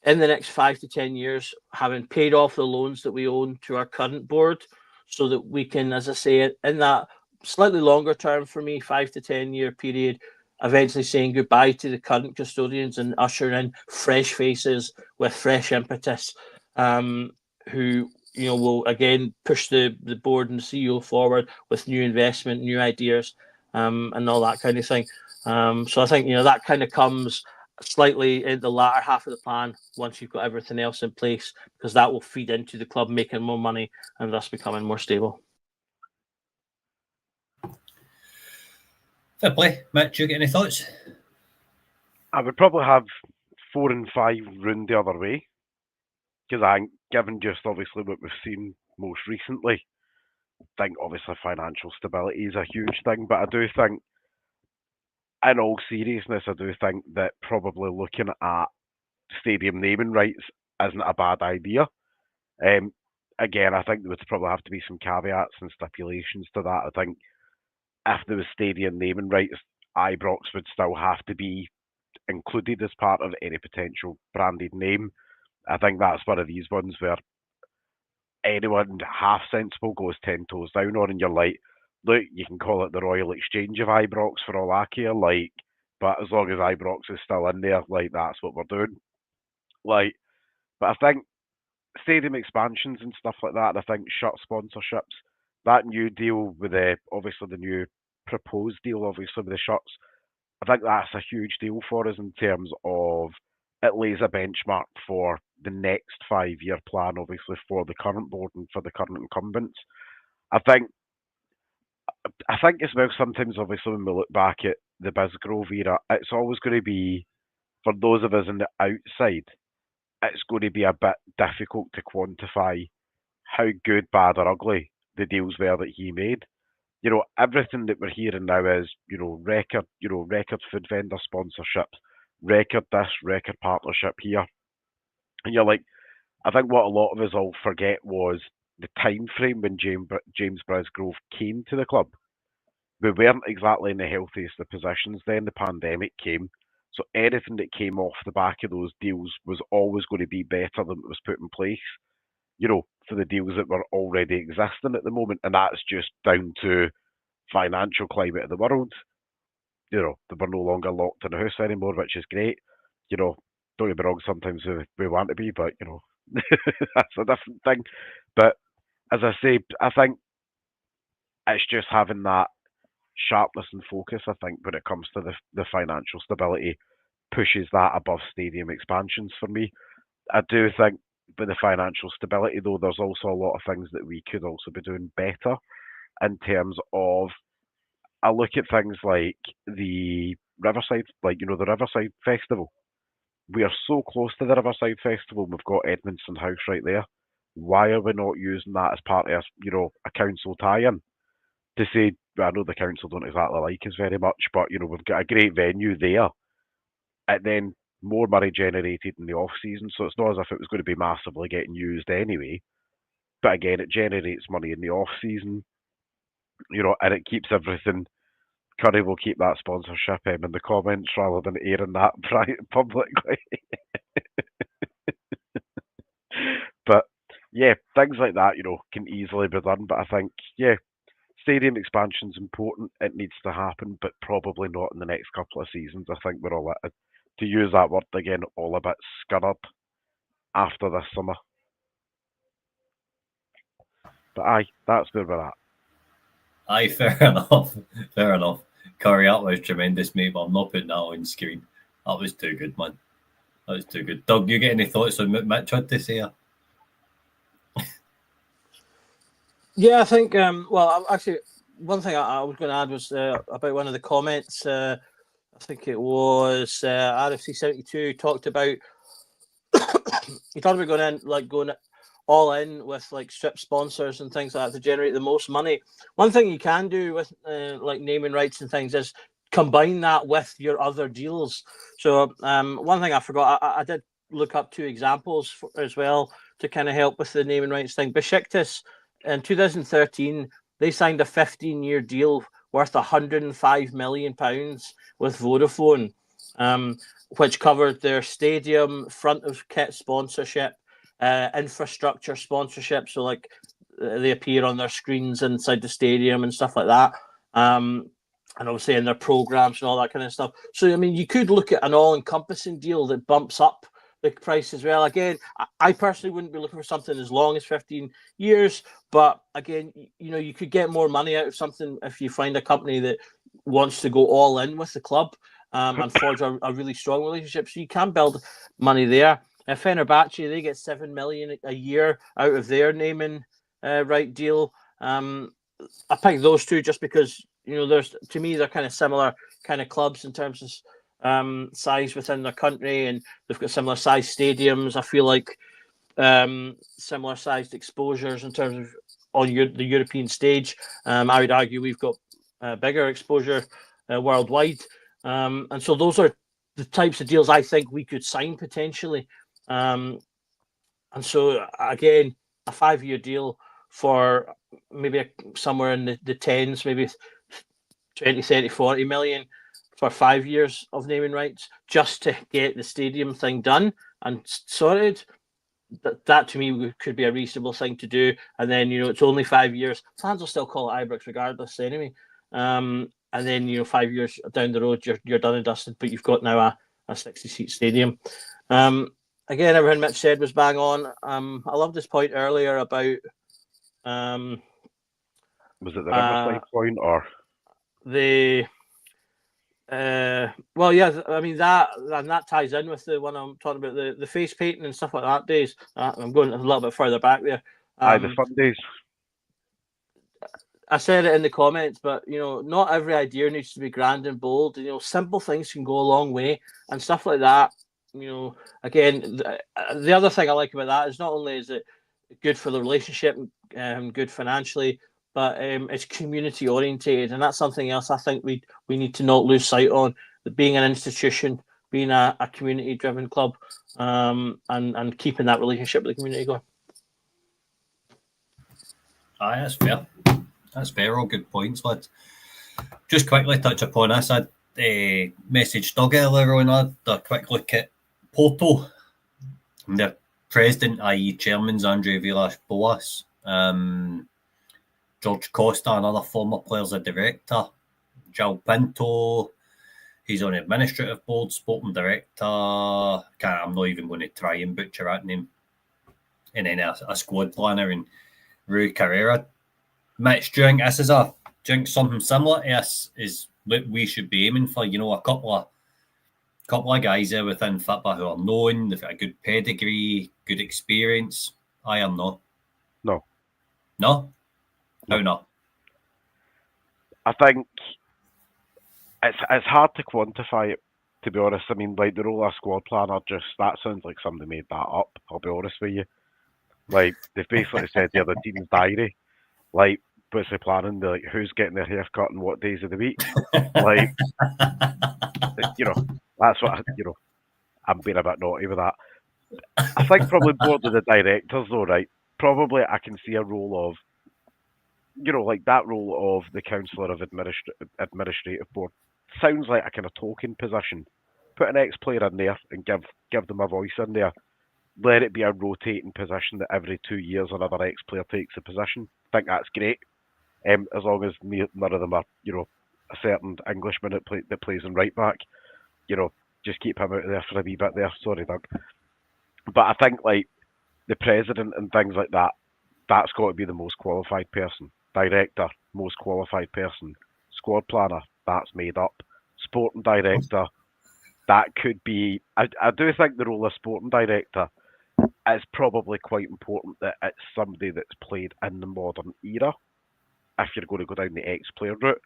in the next 5 to 10 years, having paid off the loans that we own to our current board, so that we can, as I say, in that slightly longer term for me, 5 to 10 year period, eventually saying goodbye to the current custodians and usher in fresh faces with fresh impetus, who will again push the board and the CEO forward with new investment, new ideas, and all that kind of thing. So I think that kind of comes slightly in the latter half of the plan once you've got everything else in place, because that will feed into the club making more money and thus becoming more stable. Fair play. Mitch, you get any thoughts? I would probably have 4 and 5 round the other way, because I think, given just obviously what we've seen most recently, I think obviously financial stability is a huge thing, but I do think, in all seriousness, I do think that probably looking at stadium naming rights isn't a bad idea. Again, I think there would probably have to be some caveats and stipulations to that. I think if there was stadium naming rights, Ibrox would still have to be included as part of any potential branded name. I think that's one of these ones where anyone half sensible goes 10 toes down on, and you're like, look, you can call it the Royal Exchange of Ibrox for all I care, but as long as Ibrox is still in there, that's what we're doing. But I think stadium expansions and stuff like that, I think shirt sponsorships, that new deal with obviously the new proposed deal, obviously with the shirts, I think that's a huge deal for us in terms of it lays a benchmark for the next 5-year plan, obviously for the current board and for the current incumbents. I think as well, sometimes obviously when we look back at the Bisgrove era, it's always going to be, for those of us on the outside, it's going to be a bit difficult to quantify how good, bad or ugly the deals were that he made. Everything that we're hearing now is, record food vendor sponsorships, record this, record partnership here. And you're like, I think what a lot of us all forget was the time frame when James Bisgrove came to the club. We weren't exactly in the healthiest of positions then. The pandemic came. So anything that came off the back of those deals was always going to be better than it was put in place, for the deals that were already existing at the moment. And that's just down to financial climate of the world. That we're no longer locked in a house anymore, which is great. Don't get me wrong, sometimes we want to be, but, that's a different thing. But as I say, I think it's just having that sharpness and focus, I think, when it comes to the financial stability, pushes that above stadium expansions for me. I do think with the financial stability, though, there's also a lot of things that we could also be doing better in terms of, I look at things like the Riverside, the Riverside Festival. We are so close to the Riverside Festival, we've got Edmondson House right there. Why are we not using that as part of a council tie-in? To say, I know the council don't exactly like us very much, but we've got a great venue there. And then more money generated in the off season, so it's not as if it was going to be massively getting used anyway. But again, it generates money in the off season, and it keeps everything. Curry will keep that sponsorship in the comments rather than airing that publicly. But yeah, things like that, can easily be done. But I think, stadium expansion's important. It needs to happen, but probably not in the next couple of seasons. I think we're all, to use that word again, all a bit scurred after this summer. But aye, that's where we're at. Aye, fair enough. Fair enough. Curry, that was tremendous, mate, but I'm not putting that on screen. That was too good, man. That's too good. Doug, you get any thoughts on what Mitch had to say? Yeah, I think. Well, actually, one thing I was going to add was about one of the comments. I think it was RFC 72 talked about. He talked about going all in with like strip sponsors and things like that to generate the most money. One thing you can do with like naming rights and things is combine that with your other deals. So one thing I forgot, I did look up two examples as well to kind of help with the naming rights thing. Besiktas in 2013, they signed a 15-year deal worth £105 million with Vodafone, which covered their stadium, front of kit sponsorship, infrastructure sponsorship. So like they appear on their screens inside the stadium and stuff like that. And obviously in their programs and all that kind of stuff. So, I mean, you could look at an all-encompassing deal that bumps up the price as well. Again, I personally wouldn't be looking for something as long as 15 years, but again, you know, you could get more money out of something if you find a company that wants to go all in with the club and forge a really strong relationship. So you can build money there. Fenerbahce, they get $7 million a year out of their naming right deal. I picked those two just because, you know, to me they're kind of similar kind of clubs in terms of size within their country, and they've got similar size stadiums. I feel like similar sized exposures in terms of on the European stage. I would argue we've got bigger exposure worldwide, and so those are the types of deals I think we could sign potentially. And so again, a 5-year deal for maybe somewhere in the tens, maybe 20, 30, 40 million for 5 years of naming rights just to get the stadium thing done and sorted. That to me could be a reasonable thing to do. And then, you know, it's only 5 years. Fans will still call it Ibrox regardless anyway. And then, you know, 5 years down the road, you're done and dusted, but you've got now a 60-seat stadium. Again, everything Mitch said was bang on. I loved his point earlier about was it the Riverside point or the well, yeah, I mean that ties in with the one I'm talking about, the face painting and stuff like that days. I'm going a little bit further back there. the Sundays? I said it in the comments, but you know, not every idea needs to be grand and bold. You know, simple things can go a long way and stuff like that. You know, again, the other thing I like about that is not only is it good for the relationship and good financially, but it's community orientated, and that's something else I think we need to not lose sight on. Being an institution, being a community driven club, and keeping that relationship with the community going. Aye, that's fair. That's fair. All good points, lads. Just quickly touch upon this. I messaged Doug earlier on. I had a quick look at Porto. The president, i.e. chairman's Andre Villas-Boas. George Costa, another former player's a director. João Pinto, he's on the administrative board, sporting director. I'm not even going to try and butcher that name. And then a squad planner and Rui Carreira. Mitch, do you think this is something similar to this is what we should be aiming for? You know, a couple of guys there within football who are known, they've got a good pedigree, good experience. I am not. No. No? How not? I think it's hard to quantify it, to be honest. I mean, like the role of squad planner, that sounds like somebody made that up. I'll be honest with you. Like they've basically said the other team's diary, like basically planning like who's getting their haircut and what days of the week. Like, you know, that's what I'm being a bit naughty with that. I think probably board of the directors though, right? Probably I can see a role of, you know, like that role of the councillor of administrative board sounds like a kind of token position. Put an ex-player in there and give them a voice in there. Let it be a rotating position that every 2 years another ex-player takes a position. I think that's great. As long as none of them are, you know, a certain Englishman that plays in right back. You know, just keep him out of there for a wee bit there. Sorry, Doug. But I think like the president and things like that, that's got to be the most qualified person. Director, most qualified person. Squad planner, that's made up. Sporting director, that could be. I do think the role of sporting director is probably quite important, that it's somebody that's played in the modern era. If you're going to go down the ex-player route,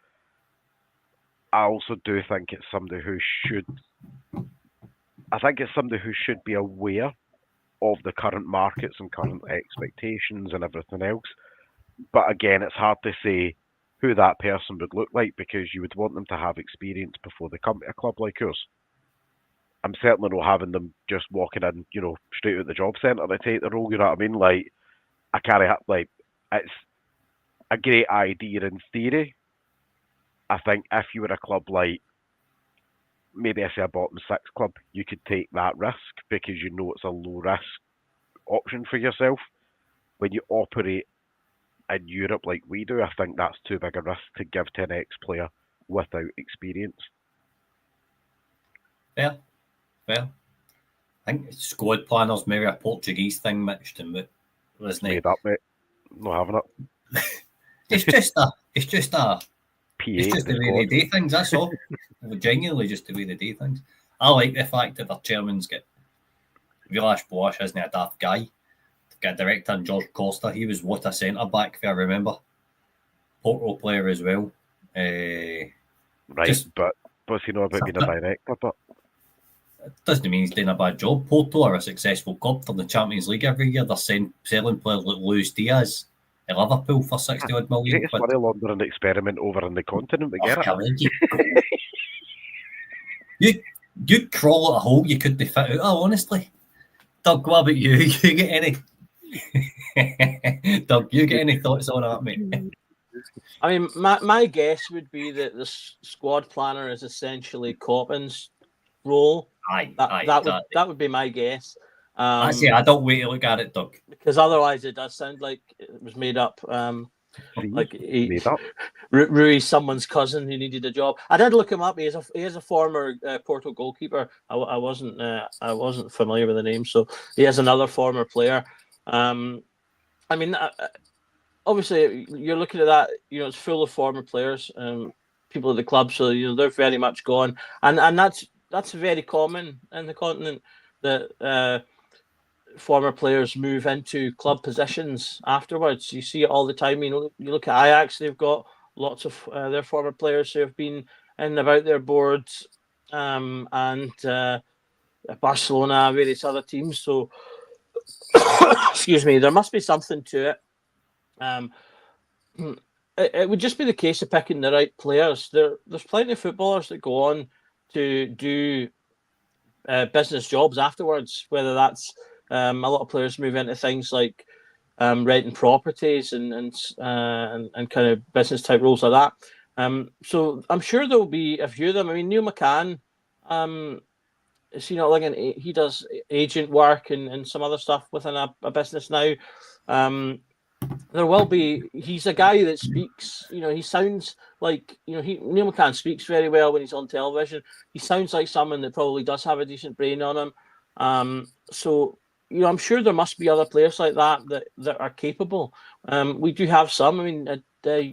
I also do think it's somebody who should. I think it's somebody who should be aware of the current markets and current expectations and everything else. But again, it's hard to say who that person would look like, because you would want them to have experience before they come to a club like yours. I'm certainly not having them just walking in, straight out the job centre to take the role, you know what I mean? Like, I carry up, like, it's a great idea in theory. I think if you were a club like, maybe I say a bottom six club, you could take that risk because you know it's a low risk option for yourself. When you operate in Europe like we do, I think that's too big a risk to give to an ex-player without experience. Fair. I think squad planners maybe a Portuguese thing mixed in with, isn't it? Made up, mate. Not having it. It's just the P8 way they do things, that's all. Genuinely just the way they do things. I like the fact that their chairman's got Vilas Boas, isn't he, a daft guy? They've got a director in George Costa. He was what a centre back, if I remember. Porto player as well. Right, but what's he know about being a director? But it doesn't mean he's doing a bad job. Porto are a successful club for the Champions League every year. They're selling players like Luis Diaz at Liverpool for 60 odd million. Greatest money laundering experiment over on the continent. We get it. You'd crawl at a hole you could be fit out of, honestly. Doug, what about you? You get any? Doug, you get any thoughts on that, mate? I mean, my guess would be that the squad planner is essentially Coppin's role. That would be my guess. I say I don't wait to look at it, Doug, because otherwise it does sound like it was made up. Rui's someone's cousin who needed a job. I did look him up. He is a former Porto goalkeeper. I wasn't familiar with the name, so he is another former player. I mean, obviously you're looking at that. It's full of former players, people at the club. So they're very much gone, and that's very common in the continent that former players move into club positions afterwards. You see it all the time. You look at Ajax; they've got lots of their former players who have been in and about their boards, and Barcelona, various other teams. So, excuse me, there must be something to it. It would just be the case of picking the right players. There's plenty of footballers that go on to do business jobs afterwards, whether that's a lot of players move into things like renting properties and kind of business type roles like that. So I'm sure there'll be a few of them. I mean, Neil McCann, he does agent work and some other stuff within a business now. There will be. He's a guy that speaks. He sounds like Neil McCann speaks very well when he's on television. He sounds like someone that probably does have a decent brain on him. So I'm sure there must be other players like that are capable. We do have some. I mean, I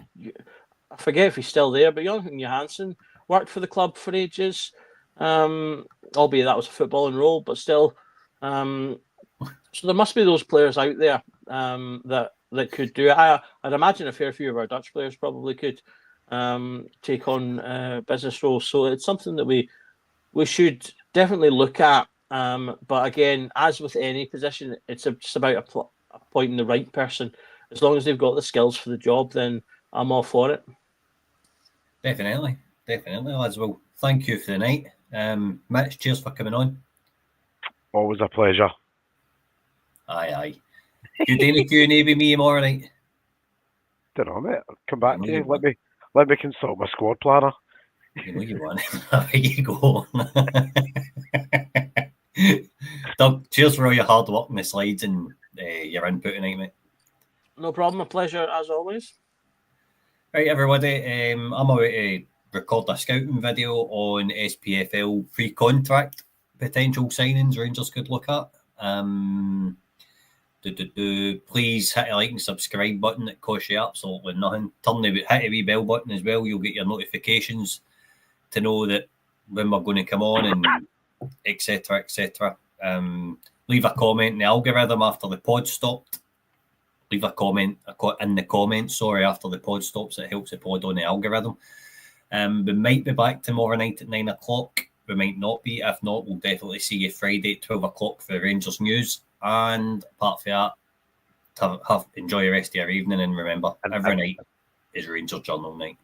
forget if he's still there, but Jonathan Johansson worked for the club for ages, albeit that was a footballing role, but still. So there must be those players out there that could do it. I'd imagine a fair few of our Dutch players probably could take on business roles. So it's something that we should definitely look at. But again, as with any position, it's just about appointing the right person. As long as they've got the skills for the job, then I'm all for it. Definitely, lads. Well, thank you for the night. Mitch, cheers for coming on. Always a pleasure. Aye. You doing a Q&A with me tomorrow night? Don't know, mate. I'll come back to you. Let me consult my squad planner. You know you want it. There you go. Doug, cheers for all your hard work on the slides and your input tonight, mate. No problem. A pleasure as always. Right, everybody. I'm about to record a scouting video on SPFL pre-contract potential signings Rangers could look at. Please hit a like and subscribe button. It costs you absolutely nothing. Hit a wee bell button as well. You'll get your notifications to know that when we're going to come on and etc., etc. Leave a comment in the algorithm after the pod stopped. Leave a comment in the comments, after the pod stops. It helps the pod on the algorithm. We might be back tomorrow night at 9 o'clock. We might not be. If not, we'll definitely see you Friday at 12 o'clock for the Rangers news. And apart from that, enjoy the rest of your evening. And remember, every night is Rangers Journal night.